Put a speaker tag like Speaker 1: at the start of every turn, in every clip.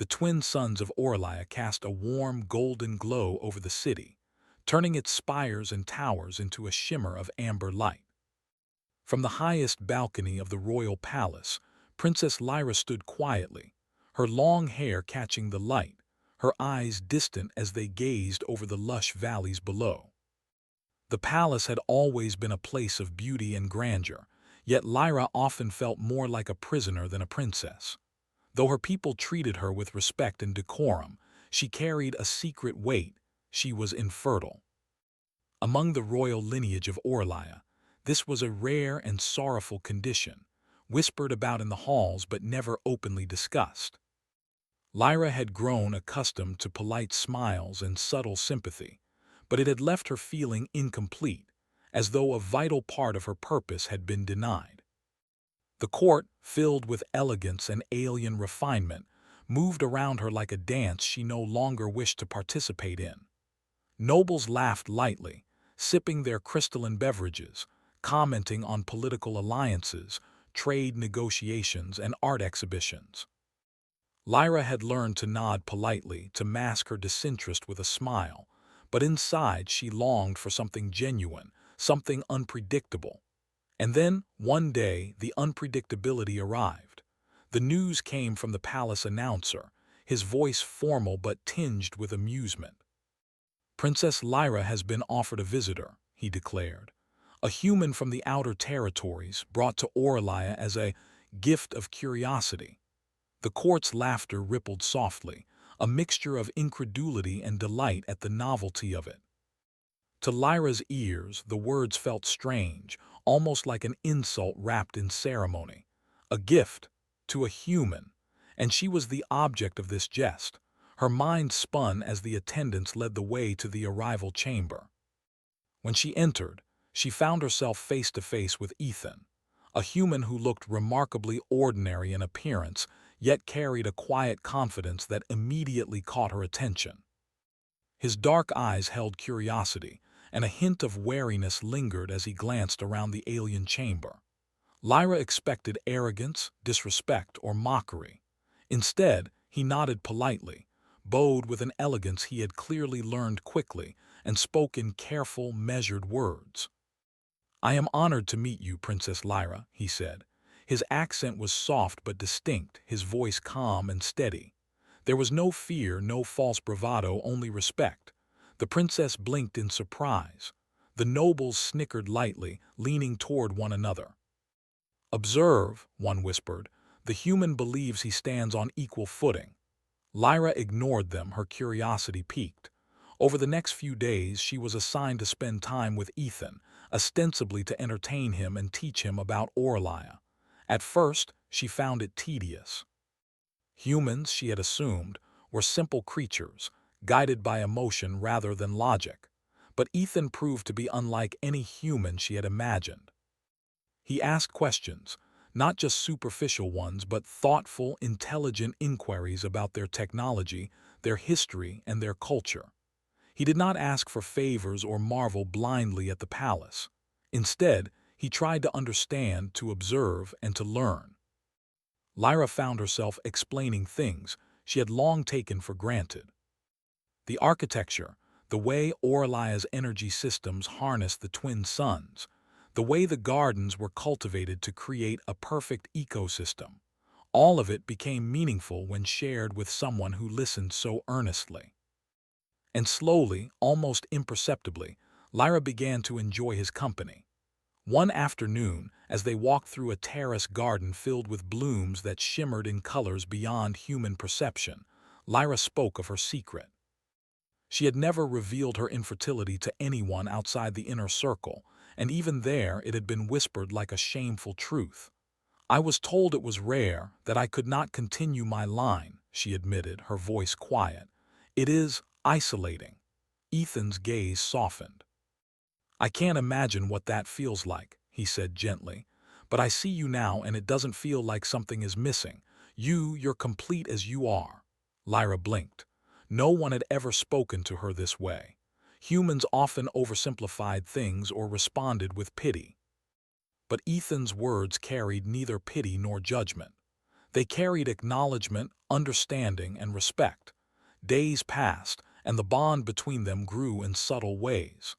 Speaker 1: The twin suns of Orlia cast a warm golden glow over the city, turning its spires and towers into a shimmer of amber light. From the highest balcony of the royal palace, Princess Lyra stood quietly, her long hair catching the light, her eyes distant as they gazed over the lush valleys below. The palace had always been a place of beauty and grandeur, yet Lyra often felt more like a prisoner than a princess. Though her people treated her with respect and decorum, she carried a secret weight: she was infertile. Among the royal lineage of Orlia, this was a rare and sorrowful condition, whispered about in the halls but never openly discussed. Lyra had grown accustomed to polite smiles and subtle sympathy, but it had left her feeling incomplete, as though a vital part of her purpose had been denied. The court, filled with elegance and alien refinement, moved around her like a dance she no longer wished to participate in. Nobles laughed lightly, sipping their crystalline beverages, commenting on political alliances, trade negotiations, and art exhibitions. Lyra had learned to nod politely, to mask her disinterest with a smile, but inside she longed for something genuine, something unpredictable. And then, one day, the unpredictability arrived. The news came from the palace announcer, his voice formal but tinged with amusement. "Princess Lyra has been offered a visitor," he declared. "A human from the outer territories, brought to Orlia as a gift of curiosity." The court's laughter rippled softly, a mixture of incredulity and delight at the novelty of it. To Lyra's ears, the words felt strange, almost like an insult wrapped in ceremony. A gift to a human, and she was the object of this jest. Her mind spun as the attendants led the way to the arrival chamber. When she entered, she found herself face to face with Ethan, a human who looked remarkably ordinary in appearance, yet carried a quiet confidence that immediately caught her attention. His dark eyes held curiosity, and a hint of wariness lingered as he glanced around the alien chamber. Lyra expected arrogance, disrespect, or mockery. Instead, he nodded politely, bowed with an elegance he had clearly learned quickly, and spoke in careful, measured words. "I am honored to meet you, Princess Lyra," he said. His accent was soft but distinct, his voice calm and steady. There was no fear, no false bravado, only respect. The princess blinked in surprise. The nobles snickered lightly, leaning toward one another. "Observe," one whispered. "The human believes he stands on equal footing." Lyra ignored them, her curiosity piqued. Over the next few days, she was assigned to spend time with Ethan, ostensibly to entertain him and teach him about Orlia. At first, she found it tedious. Humans, she had assumed, were simple creatures, guided by emotion rather than logic. But Ethan proved to be unlike any human she had imagined. He asked questions, not just superficial ones, but thoughtful, intelligent inquiries about their technology, their history, and their culture. He did not ask for favors or marvel blindly at the palace. Instead, he tried to understand, to observe, and to learn. Lyra found herself explaining things she had long taken for granted. The architecture, the way Orlia's energy systems harnessed the twin suns, the way the gardens were cultivated to create a perfect ecosystem. All of it became meaningful when shared with someone who listened so earnestly. And slowly, almost imperceptibly, Lyra began to enjoy his company. One afternoon, as they walked through a terrace garden filled with blooms that shimmered in colors beyond human perception, Lyra spoke of her secret. She had never revealed her infertility to anyone outside the inner circle, and even there it had been whispered like a shameful truth. "I was told it was rare, that I could not continue my line," she admitted, her voice quiet. "It is isolating." Ethan's gaze softened. "I can't imagine what that feels like," he said gently. "But I see you now, and it doesn't feel like something is missing. You're complete as you are." Lyra blinked. No one had ever spoken to her this way. Humans often oversimplified things or responded with pity. But Ethan's words carried neither pity nor judgment. They carried acknowledgement, understanding, and respect. Days passed, and the bond between them grew in subtle ways.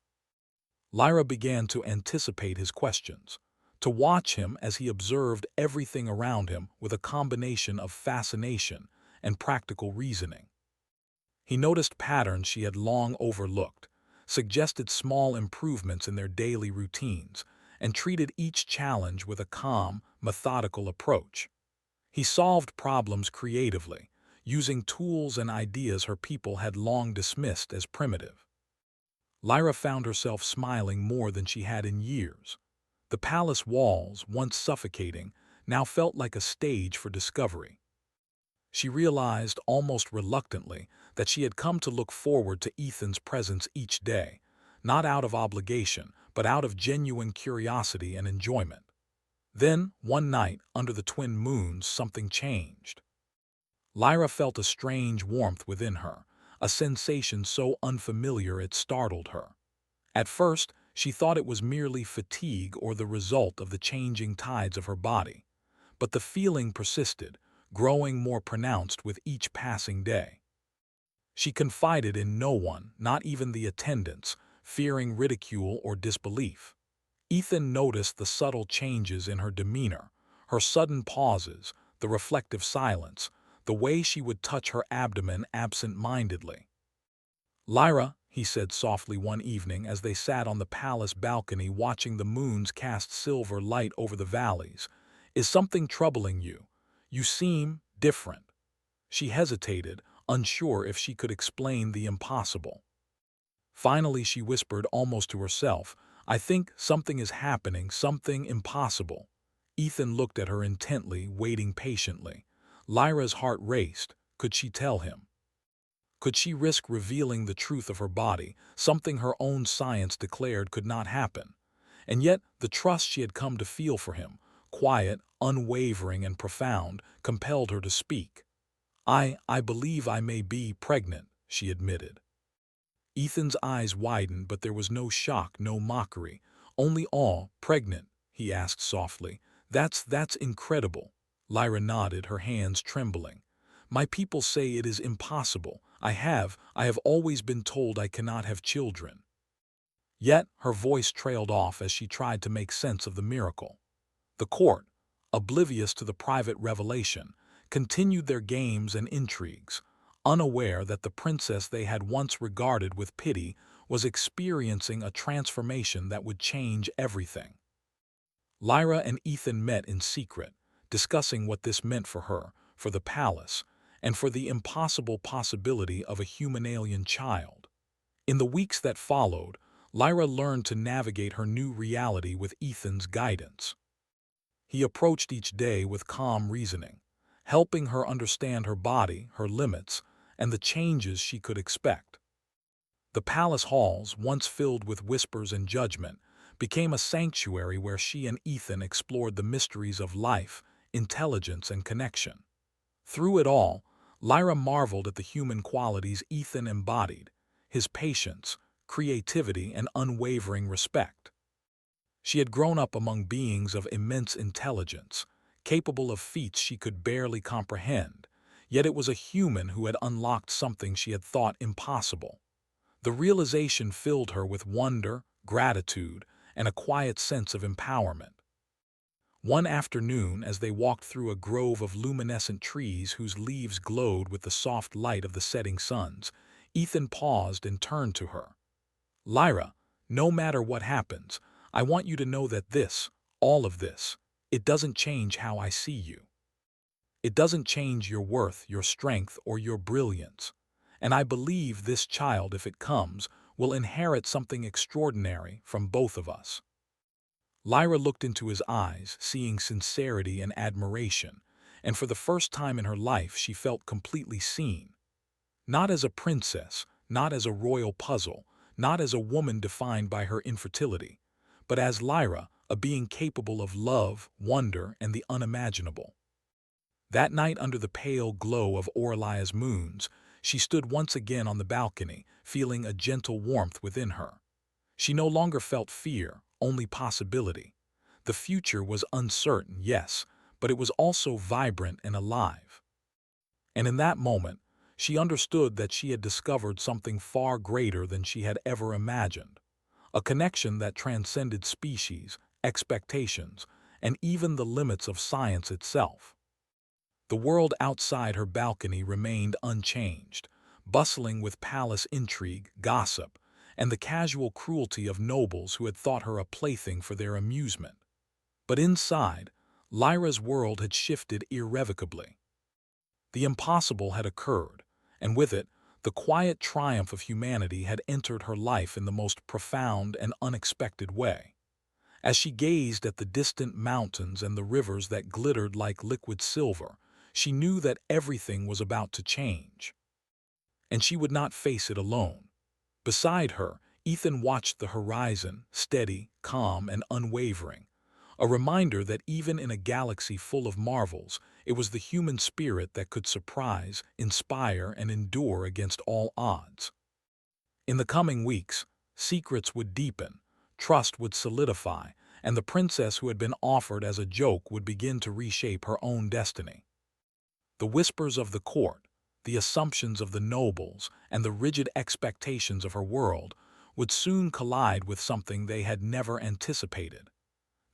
Speaker 1: Lyra began to anticipate his questions, to watch him as he observed everything around him with a combination of fascination and practical reasoning. He noticed patterns she had long overlooked, suggested small improvements in their daily routines, and treated each challenge with a calm, methodical approach. He solved problems creatively, using tools and ideas her people had long dismissed as primitive. Lyra found herself smiling more than she had in years. The palace walls, once suffocating, now felt like a stage for discovery. She realized, almost reluctantly, that she had come to look forward to Ethan's presence each day, not out of obligation, but out of genuine curiosity and enjoyment. Then, one night, under the twin moons, something changed. Lyra felt a strange warmth within her, a sensation so unfamiliar it startled her. At first, she thought it was merely fatigue or the result of the changing tides of her body. But the feeling persisted, growing more pronounced with each passing day. She confided in no one, not even the attendants, fearing ridicule or disbelief. Ethan noticed the subtle changes in her demeanor, her sudden pauses, the reflective silence, the way she would touch her abdomen absent-mindedly. "Lyra," he said softly one evening as they sat on the palace balcony watching the moons cast silver light over the valleys, "is something troubling you? You seem different." She hesitated, unsure if she could explain the impossible. Finally she whispered almost to herself, "I think something is happening, something impossible." Ethan looked at her intently, waiting patiently. Lyra's heart raced. Could she tell him? Could she risk revealing the truth of her body, something her own science declared could not happen? And yet the trust she had come to feel for him, quiet, unwavering, and profound, compelled her to speak. I believe I may be pregnant," she admitted. Ethan's eyes widened, but there was no shock, no mockery, only awe. "Pregnant?" he asked softly. That's incredible." Lyra nodded, her hands trembling. "My people say it is impossible. I have always been told I cannot have children." Yet her voice trailed off as she tried to make sense of the miracle. The court, oblivious to the private revelation, continued their games and intrigues, unaware that the princess they had once regarded with pity was experiencing a transformation that would change everything. Lyra and Ethan met in secret, discussing what this meant for her, for the palace, and for the impossible possibility of a human alien child. In the weeks that followed, Lyra learned to navigate her new reality with Ethan's guidance. He approached each day with calm reasoning, helping her understand her body, her limits, and the changes she could expect. The palace halls, once filled with whispers and judgment, became a sanctuary where she and Ethan explored the mysteries of life, intelligence, and connection. Through it all, Lyra marveled at the human qualities Ethan embodied, his patience, creativity, and unwavering respect. She had grown up among beings of immense intelligence, capable of feats she could barely comprehend, yet it was a human who had unlocked something she had thought impossible. The realization filled her with wonder, gratitude, and a quiet sense of empowerment. One afternoon, as they walked through a grove of luminescent trees whose leaves glowed with the soft light of the setting suns, Ethan paused and turned to her. "Lyra, no matter what happens, I want you to know that all of this, it doesn't change how I see you. It doesn't change your worth, your strength, or your brilliance. And I believe this child, if it comes, will inherit something extraordinary from both of us." Lyra looked into his eyes, seeing sincerity and admiration, and for the first time in her life she felt completely seen. Not as a princess, not as a royal puzzle, not as a woman defined by her infertility, but as Lyra, a being capable of love, wonder, and the unimaginable. That night, under the pale glow of Orlia's moons, she stood once again on the balcony, feeling a gentle warmth within her. She no longer felt fear, only possibility. The future was uncertain, yes, but it was also vibrant and alive. And in that moment, she understood that she had discovered something far greater than she had ever imagined, a connection that transcended species, expectations, and even the limits of science itself. The world outside her balcony remained unchanged, bustling with palace intrigue, gossip, and the casual cruelty of nobles who had thought her a plaything for their amusement. But inside, Lyra's world had shifted irrevocably. The impossible had occurred, and with it, the quiet triumph of humanity had entered her life in the most profound and unexpected way. As she gazed at the distant mountains and the rivers that glittered like liquid silver, she knew that everything was about to change. And she would not face it alone. Beside her, Ethan watched the horizon, steady, calm, and unwavering, a reminder that even in a galaxy full of marvels, it was the human spirit that could surprise, inspire, and endure against all odds. In the coming weeks, secrets would deepen, trust would solidify, and the princess who had been offered as a joke would begin to reshape her own destiny. The whispers of the court, the assumptions of the nobles, and the rigid expectations of her world would soon collide with something they had never anticipated: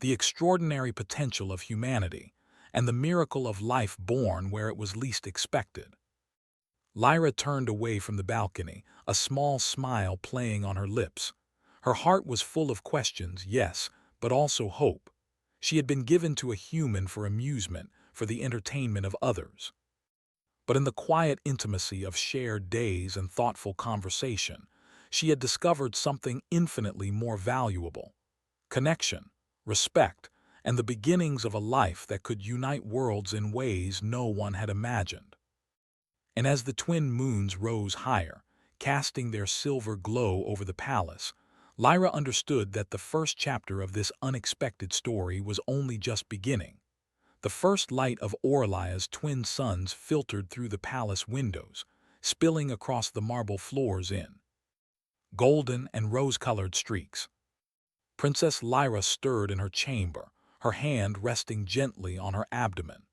Speaker 1: the extraordinary potential of humanity, and the miracle of life born where it was least expected. Lyra turned away from the balcony, a small smile playing on her lips. Her heart was full of questions, yes, but also hope. She had been given to a human for amusement, for the entertainment of others. But in the quiet intimacy of shared days and thoughtful conversation, she had discovered something infinitely more valuable: connection, respect, and the beginnings of a life that could unite worlds in ways no one had imagined. And as the twin moons rose higher, casting their silver glow over the palace, Lyra understood that the first chapter of this unexpected story was only just beginning. The first light of Orlia's twin suns filtered through the palace windows, spilling across the marble floors in golden and rose-colored streaks. Princess Lyra stirred in her chamber, her hand resting gently on her abdomen.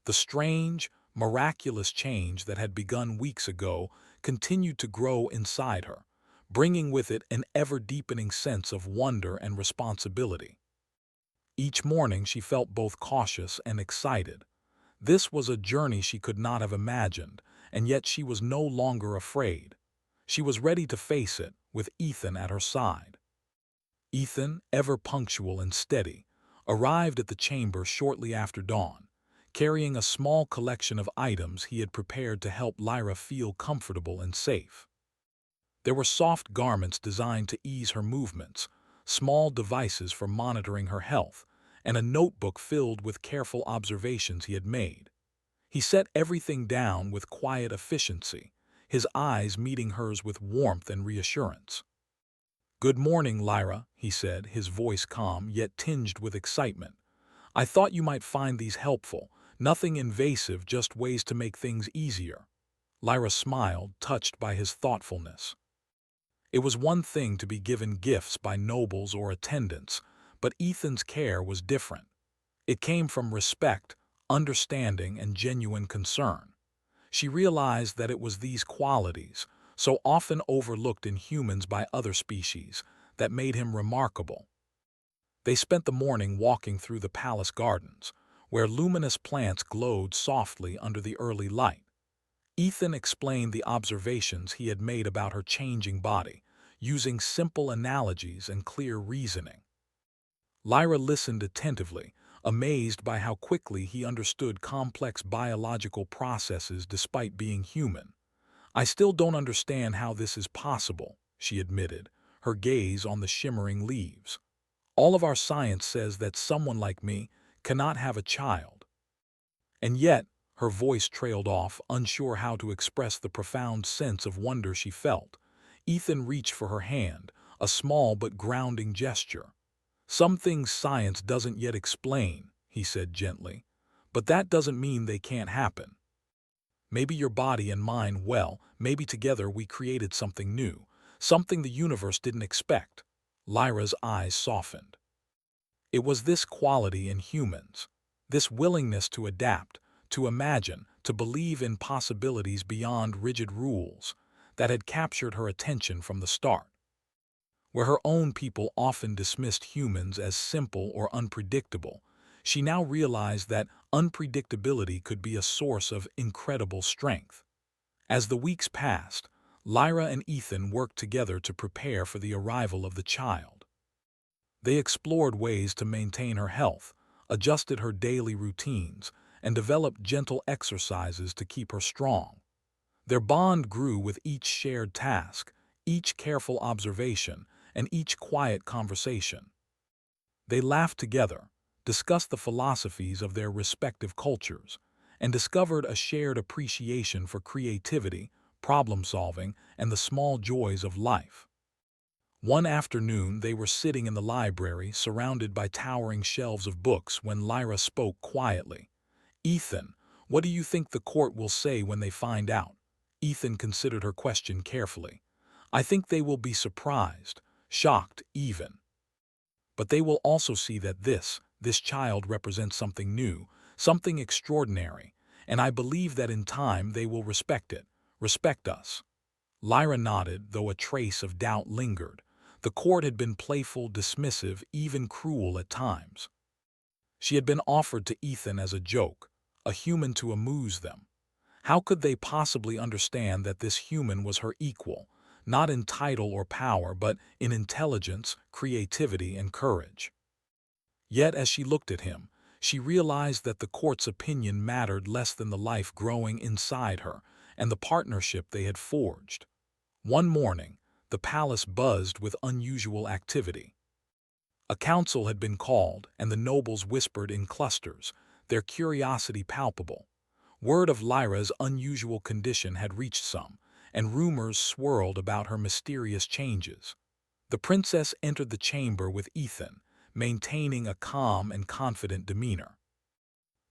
Speaker 1: The strange, miraculous change that had begun weeks ago continued to grow inside her, bringing with it an ever-deepening sense of wonder and responsibility. Each morning she felt both cautious and excited. This was a journey she could not have imagined, and yet she was no longer afraid. She was ready to face it, with Ethan at her side. Ethan, ever punctual and steady, arrived at the chamber shortly after dawn, carrying a small collection of items he had prepared to help Lyra feel comfortable and safe. There were soft garments designed to ease her movements, small devices for monitoring her health, and a notebook filled with careful observations he had made. He set everything down with quiet efficiency, his eyes meeting hers with warmth and reassurance. "Good morning, Lyra," he said, his voice calm yet tinged with excitement. "I thought you might find these helpful. Nothing invasive, just ways to make things easier." Lyra smiled, touched by his thoughtfulness. It was one thing to be given gifts by nobles or attendants, but Ethan's care was different. It came from respect, understanding, and genuine concern. She realized that it was these qualities, so often overlooked in humans by other species, that made him remarkable. They spent the morning walking through the palace gardens, where luminous plants glowed softly under the early light. Ethan explained the observations he had made about her changing body, using simple analogies and clear reasoning. Lyra listened attentively, amazed by how quickly he understood complex biological processes despite being human. "I still don't understand how this is possible," she admitted, her gaze on the shimmering leaves. "All of our science says that someone like me cannot have a child." And yet, her voice trailed off, unsure how to express the profound sense of wonder she felt. Ethan reached for her hand, a small but grounding gesture. "Some things science doesn't yet explain," he said gently, "but that doesn't mean they can't happen. Maybe your body and mine, well, maybe together we created something new, something the universe didn't expect." Lyra's eyes softened. It was this quality in humans, This willingness to adapt, to imagine, to believe in possibilities beyond rigid rules, that had captured her attention from the start. Where her own people often dismissed humans as simple or unpredictable, she now realized that unpredictability could be a source of incredible strength. As the weeks passed, Lyra and Ethan worked together to prepare for the arrival of the child. They explored ways to maintain her health, adjusted her daily routines, and developed gentle exercises to keep her strong. Their bond grew with each shared task, each careful observation, and each quiet conversation. They laughed together, discussed the philosophies of their respective cultures, and discovered a shared appreciation for creativity, problem-solving, and the small joys of life. One afternoon, they were sitting in the library, surrounded by towering shelves of books, when Lyra spoke quietly. "Ethan, what do you think the court will say when they find out?" Ethan considered her question carefully. "I think they will be surprised, shocked even. But they will also see that this child represents something new, something extraordinary, and I believe that in time they will respect it, respect us." Lyra nodded, though a trace of doubt lingered. The court had been playful, dismissive, even cruel at times. She had been offered to Ethan as a joke, a human to amuse them. How could they possibly understand that this human was her equal, not in title or power, but in intelligence, creativity, and courage? Yet as she looked at him, she realized that the court's opinion mattered less than the life growing inside her and the partnership they had forged. One morning, the palace buzzed with unusual activity. A council had been called, and the nobles whispered in clusters, their curiosity palpable. Word of Lyra's unusual condition had reached some, and rumors swirled about her mysterious changes. The princess entered the chamber with Ethan, maintaining a calm and confident demeanor.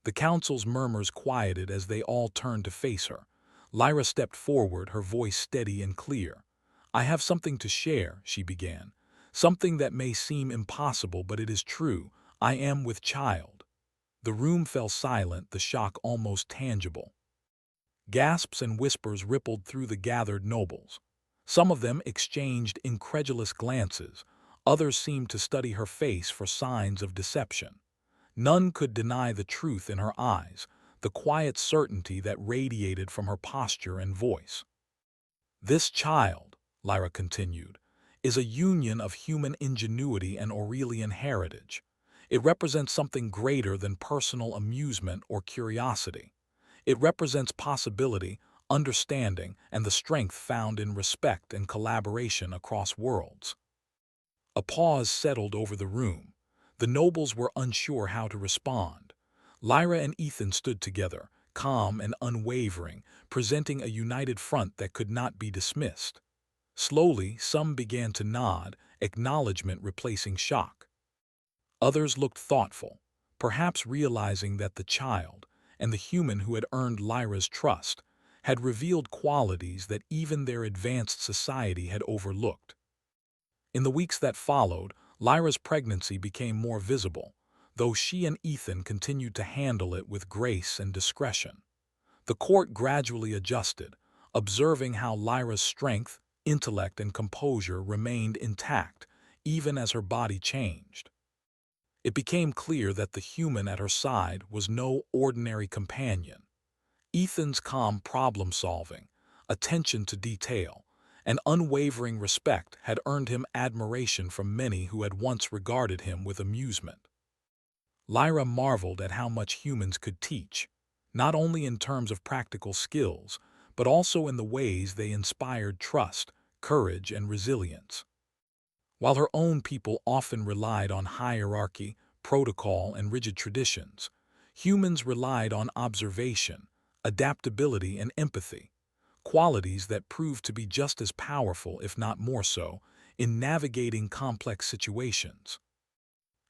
Speaker 1: The council's murmurs quieted as they all turned to face her. Lyra stepped forward, her voice steady and clear. "I have something to share," she began. "Something that may seem impossible, but it is true. I am with child." The room fell silent, the shock almost tangible. Gasps and whispers rippled through the gathered nobles. Some of them exchanged incredulous glances, others seemed to study her face for signs of deception. None could deny the truth in her eyes, the quiet certainty that radiated from her posture and voice. "This child," Lyra continued, "is a union of human ingenuity and Aurelian heritage. It represents something greater than personal amusement or curiosity. It represents possibility, understanding, and the strength found in respect and collaboration across worlds." A pause settled over the room. The nobles were unsure how to respond. Lyra and Ethan stood together, calm and unwavering, presenting a united front that could not be dismissed. Slowly, some began to nod, acknowledgement replacing shock. Others looked thoughtful, perhaps realizing that the child, and the human who had earned Lyra's trust, had revealed qualities that even their advanced society had overlooked. In the weeks that followed, Lyra's pregnancy became more visible, though she and Ethan continued to handle it with grace and discretion. The court gradually adjusted, observing how Lyra's strength, intellect, and composure remained intact, even as her body changed. It became clear that the human at her side was no ordinary companion. Ethan's calm problem-solving, attention to detail, and unwavering respect had earned him admiration from many who had once regarded him with amusement. Lyra marveled at how much humans could teach, not only in terms of practical skills, but also in the ways they inspired trust, courage, and resilience. While her own people often relied on hierarchy, protocol, and rigid traditions, humans relied on observation, adaptability, and empathy, qualities that proved to be just as powerful, if not more so, in navigating complex situations.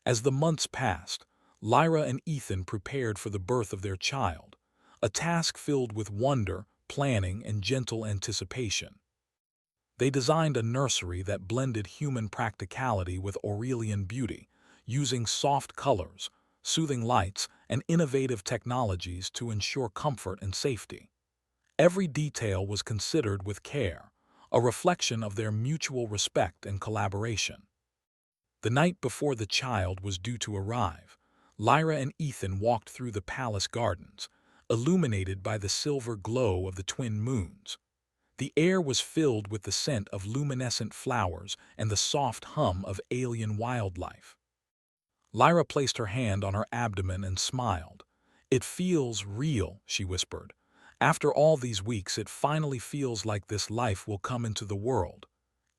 Speaker 1: As the months passed, Lyra and Ethan prepared for the birth of their child, a task filled with wonder, planning, and gentle anticipation. They designed a nursery that blended human practicality with Aurelian beauty, using soft colors, soothing lights, and innovative technologies to ensure comfort and safety. Every detail was considered with care, a reflection of their mutual respect and collaboration. The night before the child was due to arrive, Lyra and Ethan walked through the palace gardens, illuminated by the silver glow of the twin moons. The air was filled with the scent of luminescent flowers and the soft hum of alien wildlife. Lyra placed her hand on her abdomen and smiled. "It feels real," she whispered. "After all these weeks, it finally feels like this life will come into the world."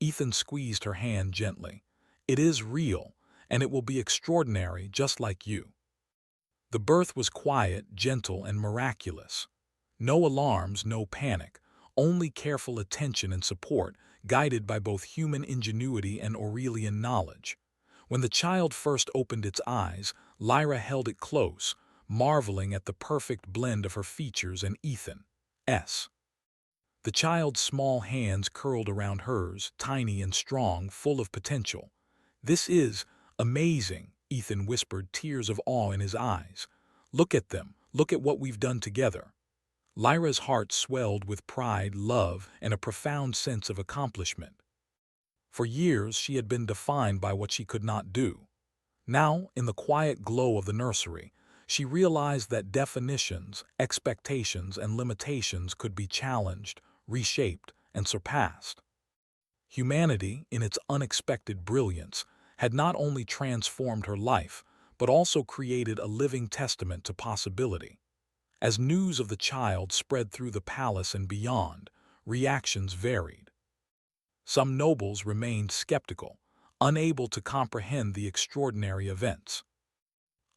Speaker 1: Ethan squeezed her hand gently. "It is real, and it will be extraordinary just like you." The birth was quiet, gentle, and miraculous. No alarms, no panic, only careful attention and support, guided by both human ingenuity and Aurelian knowledge. When the child first opened its eyes, Lyra held it close, marveling at the perfect blend of her features and Ethan's. The child's small hands curled around hers, tiny and strong, full of potential. "This is amazing," Ethan whispered, tears of awe in his eyes. "Look at them. Look at what we've done together." Lyra's heart swelled with pride, love, and a profound sense of accomplishment. For years, she had been defined by what she could not do. Now, in the quiet glow of the nursery, she realized that definitions, expectations, and limitations could be challenged, reshaped, and surpassed. Humanity, in its unexpected brilliance, had not only transformed her life, but also created a living testament to possibility. As news of the child spread through the palace and beyond, reactions varied. Some nobles remained skeptical, unable to comprehend the extraordinary events.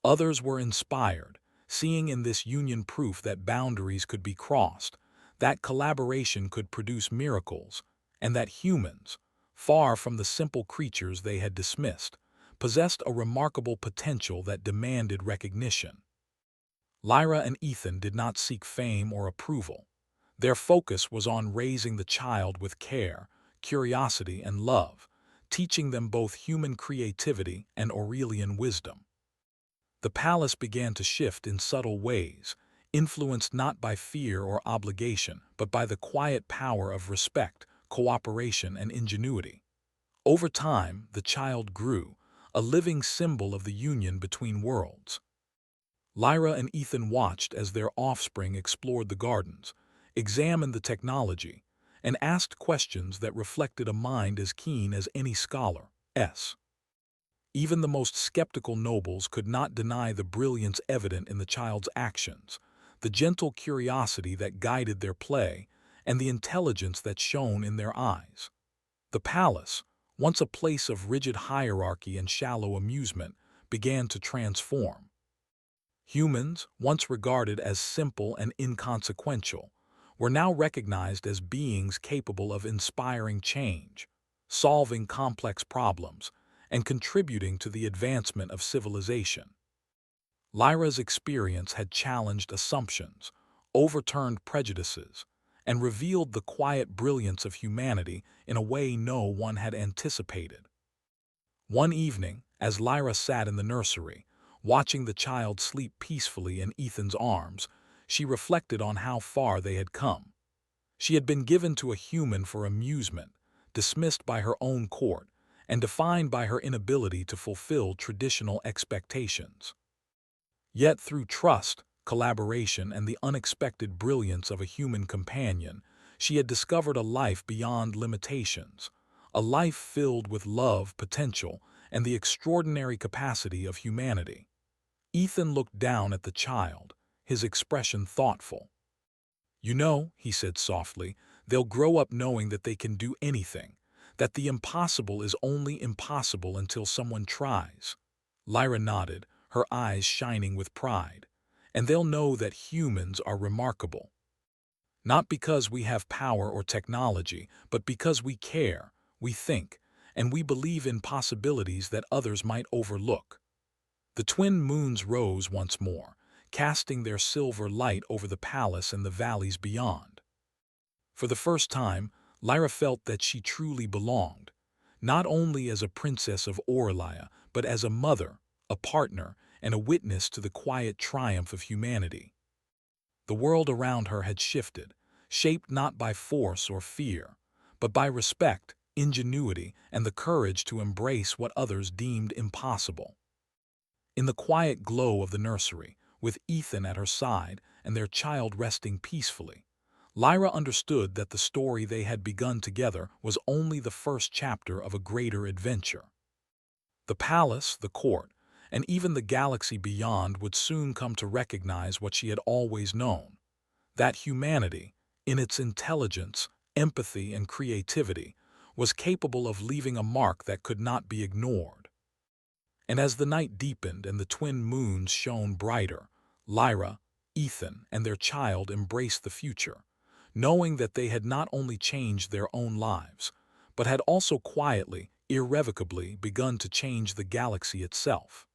Speaker 1: Others were inspired, seeing in this union proof that boundaries could be crossed, that collaboration could produce miracles, and that humans, far from the simple creatures they had dismissed, possessed a remarkable potential that demanded recognition. Lyra and Ethan did not seek fame or approval. Their focus was on raising the child with care, curiosity, and love, teaching them both human creativity and Aurelian wisdom. The palace began to shift in subtle ways, influenced not by fear or obligation, but by the quiet power of respect, cooperation, and ingenuity. Over time, the child grew, a living symbol of the union between worlds. Lyra and Ethan watched as their offspring explored the gardens, examined the technology, and asked questions that reflected a mind as keen as any scholar's. Even the most skeptical nobles could not deny the brilliance evident in the child's actions, the gentle curiosity that guided their play, and the intelligence that shone in their eyes. The palace, once a place of rigid hierarchy and shallow amusement, began to transform. Humans, once regarded as simple and inconsequential, were now recognized as beings capable of inspiring change, solving complex problems, and contributing to the advancement of civilization. Lyra's experience had challenged assumptions, overturned prejudices, and revealed the quiet brilliance of humanity in a way no one had anticipated. One evening, as Lyra sat in the nursery, watching the child sleep peacefully in Ethan's arms, she reflected on how far they had come. She had been given to a human for amusement, dismissed by her own court, and defined by her inability to fulfill traditional expectations. Yet through trust, collaboration, and the unexpected brilliance of a human companion, she had discovered a life beyond limitations, a life filled with love, potential, and the extraordinary capacity of humanity. Ethan looked down at the child, his expression thoughtful. "You know," he said softly, "they'll grow up knowing that they can do anything, that the impossible is only impossible until someone tries." Lyra nodded, her eyes shining with pride. "And they'll know that humans are remarkable. Not because we have power or technology, but because we care, we think, and we believe in possibilities that others might overlook." The twin moons rose once more, casting their silver light over the palace and the valleys beyond. For the first time, Lyra felt that she truly belonged, not only as a princess of Orlia, but as a mother, a partner, and a witness to the quiet triumph of humanity. The world around her had shifted, shaped not by force or fear, but by respect, ingenuity, and the courage to embrace what others deemed impossible. In the quiet glow of the nursery, with Ethan at her side and their child resting peacefully, Lyra understood that the story they had begun together was only the first chapter of a greater adventure. The palace, the court, and even the galaxy beyond would soon come to recognize what she had always known, that humanity, in its intelligence, empathy, and creativity, was capable of leaving a mark that could not be ignored. And as the night deepened and the twin moons shone brighter, Lyra, Ethan, and their child embraced the future, knowing that they had not only changed their own lives, but had also quietly, irrevocably begun to change the galaxy itself.